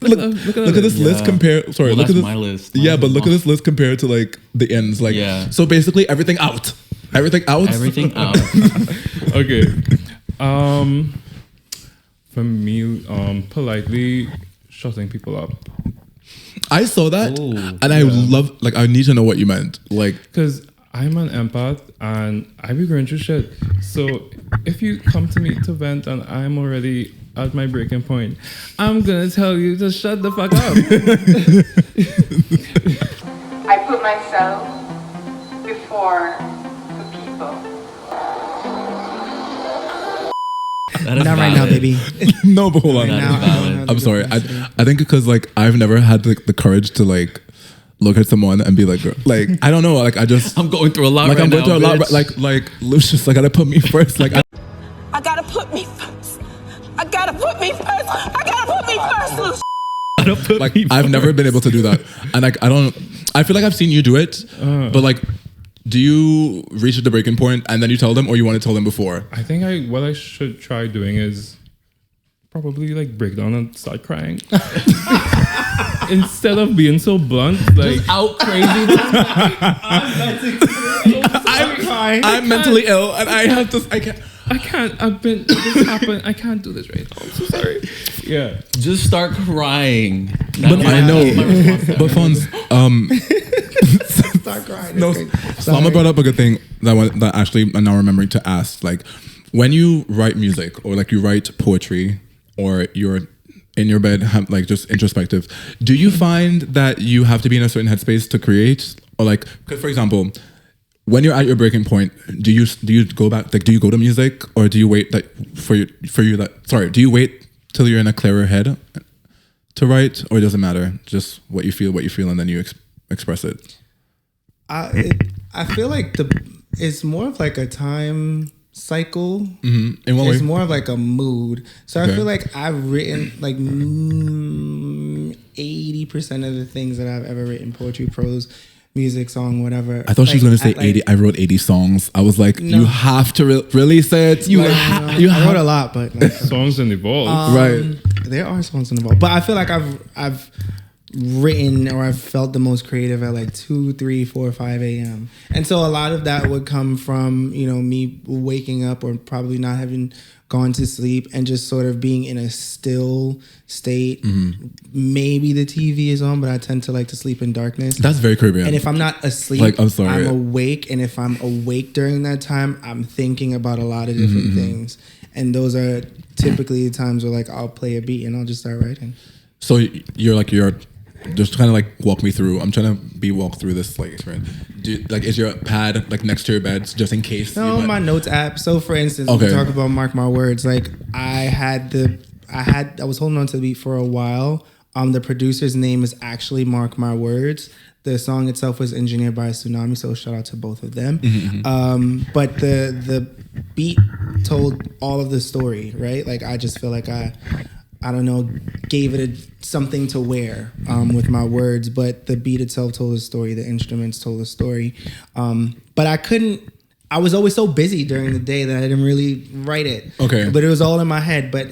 Look at this list Yeah. compared. Sorry, Well, look that's at this. my list. Yeah, Mine but is look at long. this list compared to like the ends. Like, Yeah. so basically everything out. Everything out. Everything out. Okay. For me, politely shutting people up. I saw that, Ooh, and I love. Like, I need to know what you meant. Like, Because I'm an empath and I be going through shit. So if you come to me to vent and I'm already at my breaking point, I'm gonna tell you to shut the fuck up. I put myself before the people. That is Not right now, valid. baby. no, but hold on. That Now is I don't valid. have the I'm sorry. capacity. I think because like I've never had the courage to like look at someone and be like, girl, like I don't know. Like I just I'm going through a lot like right I'm going now, through a lot. bitch. Like Lucius, I gotta put me first. Like I gotta put me first. I gotta put me first. I gotta put me first, Lucy. like I've never been able to do that, and like I feel like I've seen you do it, but like, do you reach the breaking point and then you tell them, or you want to tell them before? I think what I should try doing is probably like break down and start crying. Instead of being so blunt, like out crazy. I'm mentally ill, and I have to. I can't. This happened. I can't do this right now. I'm so sorry. Yeah. Just start crying. But I know. But Fonz, Start crying. no, Selama brought up a good thing that actually I'm now remembering to ask. Like, when you write music or like you write poetry or you're in your bed, like just introspective, do you find that you have to be in a certain headspace to create? Or like, 'cause for example, when you're at your breaking point, do you go back, like do you go to music, or do you wait like do you wait till you're in a clearer head to write, or does it matter? Just what you feel, and then you express it. I feel like it's more of like a time cycle. Mm-hmm. In what way? It's more of like a mood. So I feel like I've written like 80% of the things that I've ever written: poetry, prose, music, song, whatever. I thought she was going to say 80. I wrote 80 songs. I was like, no. You have to release it. I wrote a lot, but like, songs involved. Right. There are songs involved, but I feel like I've written, or I've felt the most creative at like 2, 3, 4, 5 a.m. And so a lot of that would come from, me waking up or probably not having gone to sleep and just sort of being in a still state. Mm-hmm. Maybe the TV is on, but I tend to like to sleep in darkness. That's very Caribbean. And if I'm not asleep, like, I'm awake. And if I'm awake during that time, I'm thinking about a lot of different things. And those are typically the times where like I'll play a beat and I'll just start writing. So you're just kind of like walk me through. I'm trying to be walked through this like experience. Is your pad like next to your bed just in case? No, my notes app. So for instance, we talk about Mark My Words. Like I was holding on to the beat for a while. The producer's name is actually Mark My Words. The song itself was engineered by Tsunami, so shout out to both of them. Mm-hmm. But the beat told all of the story, right? Like I just feel like I don't know, gave it something to wear with my words, but the beat itself told a story. The instruments told a story. But I was always so busy during the day that I didn't really write it. Okay. But it was all in my head. But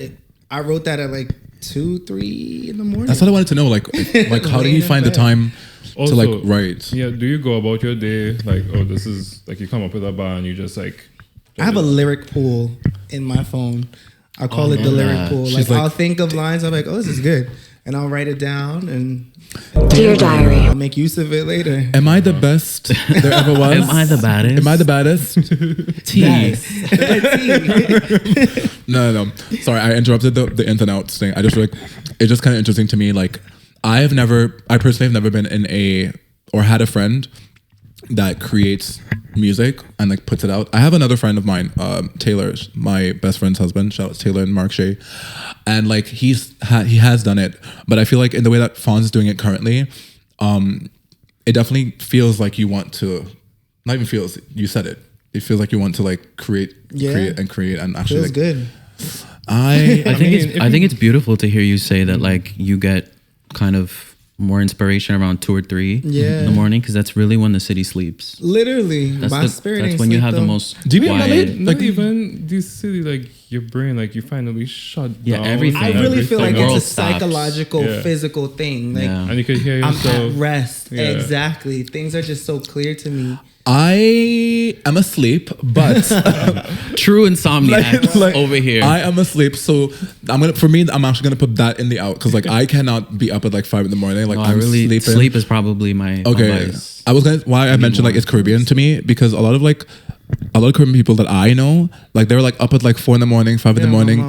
I wrote that at like 2, 3 in the morning. That's what I wanted to know. Like how do you find the time also, to like write? Yeah, do you go about your day like, this is like you come up with a bar and you just like... I have a lyric pool in my phone. I call it the lyric pool. Like I'll think of lines. I'm like, this is good, and I'll write it down. And Dear Diary, I'll make use of it later. Am I the best there ever was? Am I the baddest? Am I the baddest? T. Yes. No. Sorry, I interrupted the ins and outs thing. I just feel like it's just kind of interesting to me. Like I personally have never been in or had a friend that creates music and like puts it out. I have another friend of mine, Taylor, my best friend's husband. Shout out to Taylor and Mark Shea. And like he has done it, but I feel like in the way that Fonz is doing it currently, it definitely feels like you want to. Not even feels. You said it. It feels like you want to like create and actually feels like, good. I think it's beautiful to hear you say that like you get kind of more inspiration around 2 or 3 in the morning, because that's really when the city sleeps. Literally, that's when you have the most. Do you mean like not even this city, like your brain, like you finally shut down. Everything. I really feel like it's a stops. psychological, physical thing. Like and you can hear yourself. I'm at rest. Yeah. Exactly. Things are just so clear to me. I am asleep, but true insomniac like, over here. I am asleep, so I'm actually gonna put that in the out, because like I cannot be up at like 5 in the morning. Like I'm sleeping. Sleep is probably my vice. I was gonna why I mentioned like it's Caribbean to me, because a lot of Caribbean people that I know, like they're like up at like 4 in the morning, 5 in the morning,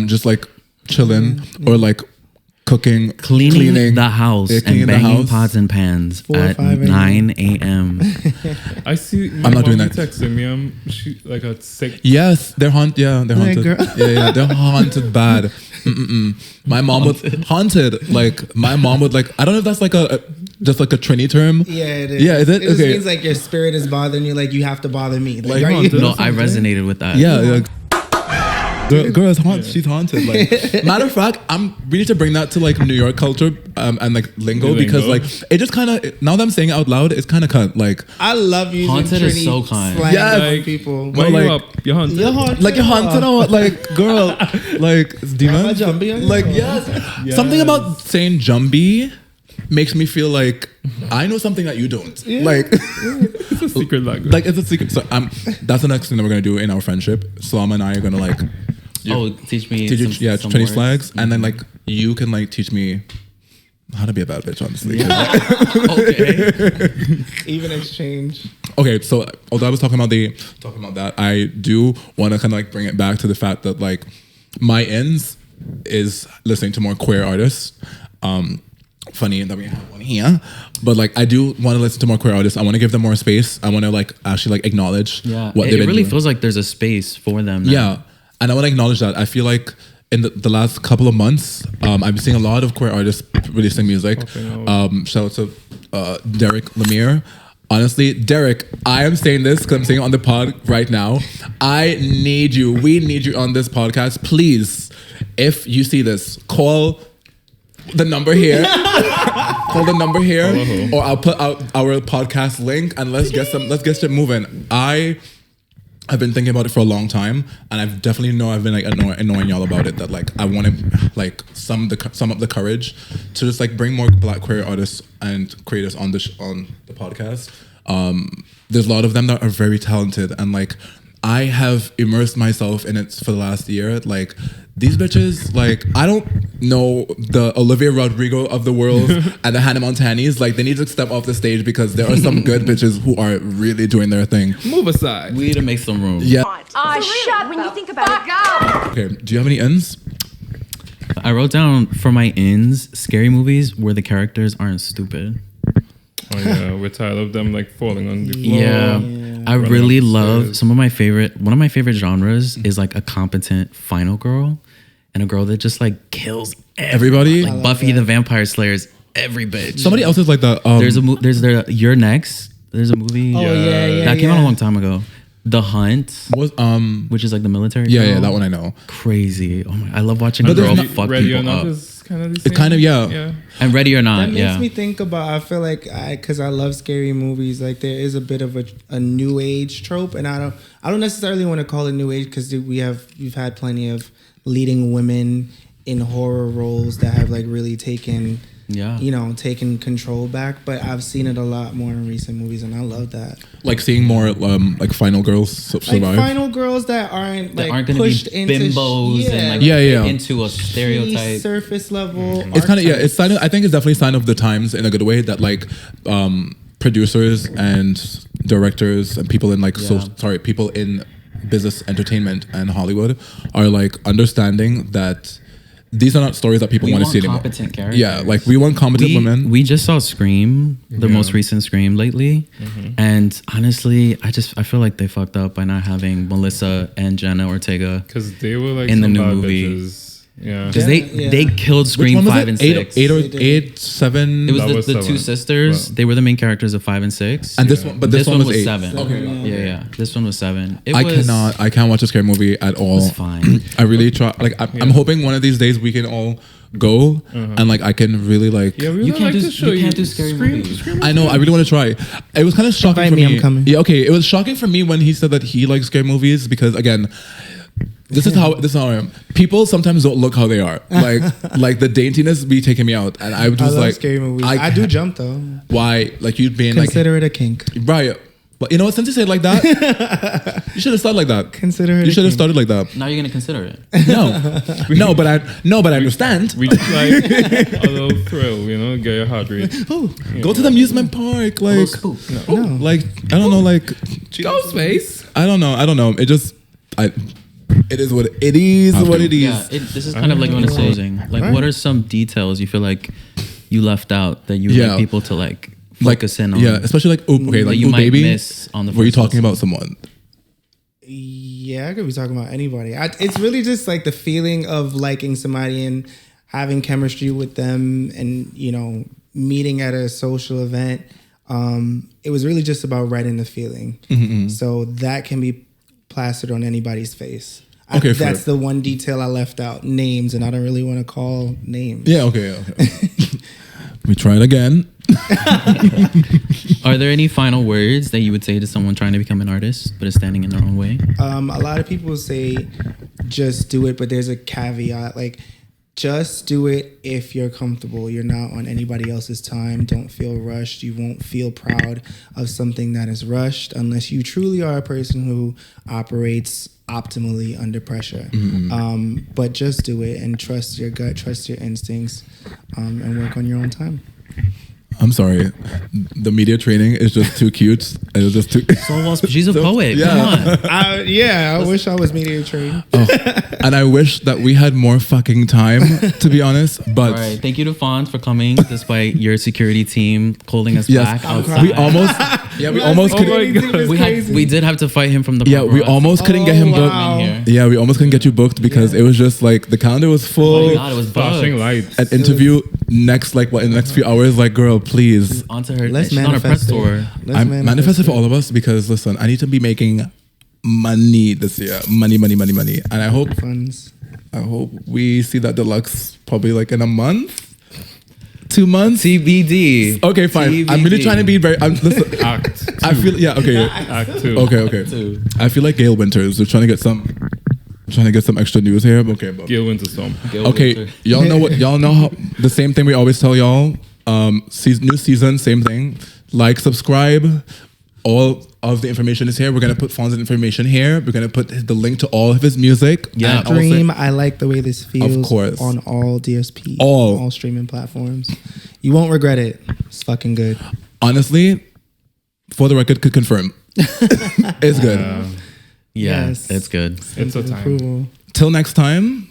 just like chilling or like cooking, cleaning the house, and banging pots and pans at 9 a.m. I see. I'm not doing that. Texting me. She like at 6. Yes, they're haunted. Yeah, they're haunted. Yeah, they're haunted bad. My mom was haunted. Like my mom would like. I don't know if that's like just like a Trini term. Yeah, it is. Yeah, is it? It just means like your spirit is bothering you. Like you have to bother me. Like no, I resonated with that. Yeah. Like, the girl is haunted. She's haunted. Like, matter of fact, we need to bring that to like New York culture and like lingo, because like it just kind of, now that I'm saying it out loud, it's kind of cunt. Like I love using haunted is so kind. Yeah, like, people. When like, you up, you're haunted. Like you're haunted or like girl, like demons. Like yes, something about saying Jumbie makes me feel like I know something that you don't. Yeah. Like it's a secret language. Like it's a secret. So that's the next thing that we're gonna do in our friendship. Selama and I are gonna like teach me some Chinese flags, and then like you can like teach me how to be a bad bitch, honestly. Okay. Even exchange. Okay, so although I was talking about that, I do want to kind of like bring it back to the fact that like my ends is listening to more queer artists. funny that we have one here, but like I do want to listen to more queer artists. I want to give them more space. I want to like actually like acknowledge what it they've really been doing. feels like there's a space for them now. Yeah, and I want to acknowledge that. I feel like in the last couple of months, I've been seeing a lot of queer artists releasing music. Shout out to Derek Lemire. Honestly, Derek, I am saying this because I'm saying it on the pod right now. I need you. We need you on this podcast. Please, if you see this, call the number here. Call the number here, or I'll put out our podcast link and let's get shit moving. I've been thinking about it for a long time, and I've definitely I've been like annoying y'all about it. That like I want to like sum up the courage to just like bring more Black queer artists and creators on the podcast. There's a lot of them that are very talented, and like I have immersed myself in it for the last year. Like these bitches, like I don't know the Olivia Rodrigo of the world and the Hannah Montanis. Like they need to step off the stage because there are some good bitches who are really doing their thing. Move aside. We need to make some room. Yeah. Shut when you think about it. Okay. Do you have any ends? I wrote down for my ins scary movies where the characters aren't stupid. Oh yeah, we're tired of them like falling on the floor. Yeah. I really love one of my favorite genres is like a competent final girl and a girl that just like kills everybody. Like Buffy the Vampire Slayer's every bitch. Somebody else is like that. There's You're Next. There's a movie that came out a long time ago. The Hunt, which is like the military. Yeah, that one I know. Crazy. Oh my! I love watching a girl fuck people up. It's kind of yeah. And Ready or Not. That makes me think about. I feel like because I love scary movies. Like there is a bit of a new age trope, and I don't necessarily want to call it new age because we've had plenty of leading women in horror roles that have like really taken control back. But I've seen it a lot more in recent movies, and I love that. Like seeing more like final girls survive. Like final girls that aren't pushed be into bimbos and into a stereotype surface level. It's kind of it's sign of, I think it's definitely a sign of the times in a good way that like producers and directors and people in people in business entertainment and Hollywood are like understanding that these are not stories that people want to see anymore. Competent characters. Yeah, like we want competent women. We just saw Scream, the most recent Scream lately, and honestly, I feel like they fucked up by not having Melissa and Jenna Ortega because they were like in the new movie. Bitches. Yeah, because they killed Scream 5 and 6. 8, 7. It was the two sisters. Wow. They were the main characters of 5 and 6. And this one was 8. 7. Okay, yeah. This one was 7. I can't watch a scary movie at all. It's fine. I really try. Like I'm hoping one of these days we can all go and like I can really like. Yeah, we you can't do scary movies. I know. I really want to try. It was kind of shocking for me. I'm coming. Yeah, okay. It was shocking for me when he said that he likes scary movies because again. This is how I am. People sometimes don't look how they are. Like the daintiness be taking me out, and I was I love like, scary movies. I do jump though. Why? Like you'd been consider it a kink, right? But you know what? Since you say it like that, you should have started like that. Consider it. You should have started like that. Now you're gonna consider it. No, but I understand. We just like a little thrill, get your heart rate. Go to the amusement park, like like I don't know, like go space. I don't know. It just It is what it is. What it is. Yeah, this is kind of like when it's closing. Like, what are some details you feel like you left out that you would like people to like focus in on? Yeah, especially like like you might baby miss on the. Were you talking about someone? Yeah, I could be talking about anybody. It's really just like the feeling of liking somebody and having chemistry with them, and meeting at a social event. It was really just about writing the feeling. Mm-hmm. So that can be plastered on anybody's face. Okay, that's the one detail I left out. Names, and I don't really want to call names. Yeah, okay. We try it again. Are there any final words that you would say to someone trying to become an artist but is standing in their own way? A lot of people say just do it, but there's a caveat. Like, just do it if you're comfortable. You're not on anybody else's time. Don't feel rushed. You won't feel proud of something that is rushed unless you truly are a person who operates optimally under pressure. Mm-hmm. But just do it and trust your gut, trust your instincts, and work on your own time. I'm sorry. The media training is just too cute. It was just too. So well, she's a poet. yeah. Come on. I wish I was media trained. And I wish that we had more fucking time, to be honest. But All right. Thank you to Fonz for coming, despite your security team holding us yes, back outside. we almost. Yeah, we almost Oh my couldn't. God. we did have to fight him from the. Yeah, we paparazzi. almost couldn't get him booked. wow. Here. Yeah, we almost couldn't get you booked because it was just like the calendar was Oh full. my God, it was Flashing bugged. lights. An interview next, like what in the next few hours? Like, girl, please. Onto her. Let's She's on a press manifest it. tour. Let's I'm manifested for all of us because listen, I need to be making money this year. Money. And I hope funds. we see that deluxe probably like in a month. 2 months. TBD. Okay, fine. TBD. I'm really trying to be very. Listen, Act 2. I feel okay. Act 2. Okay. I feel like Gail Winters. They're trying to get some extra news here. Okay, but Gail Winterstorm. okay. Y'all know what? Y'all know how the same thing we always tell y'all. New season, same thing. Like, subscribe. All of the information is here. We're gonna put Fonz's information here. We're gonna put the link to all of his music. Yeah. And also- Stream. I like the way this feels. Of course. On all DSP. All streaming platforms. You won't regret it. It's fucking good. honestly, for the record, could confirm. It's good. Yeah, Yes. it's good. It's a time. Approval. Till next time.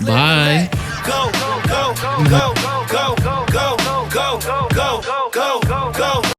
Bye. Go, go, go, go, go.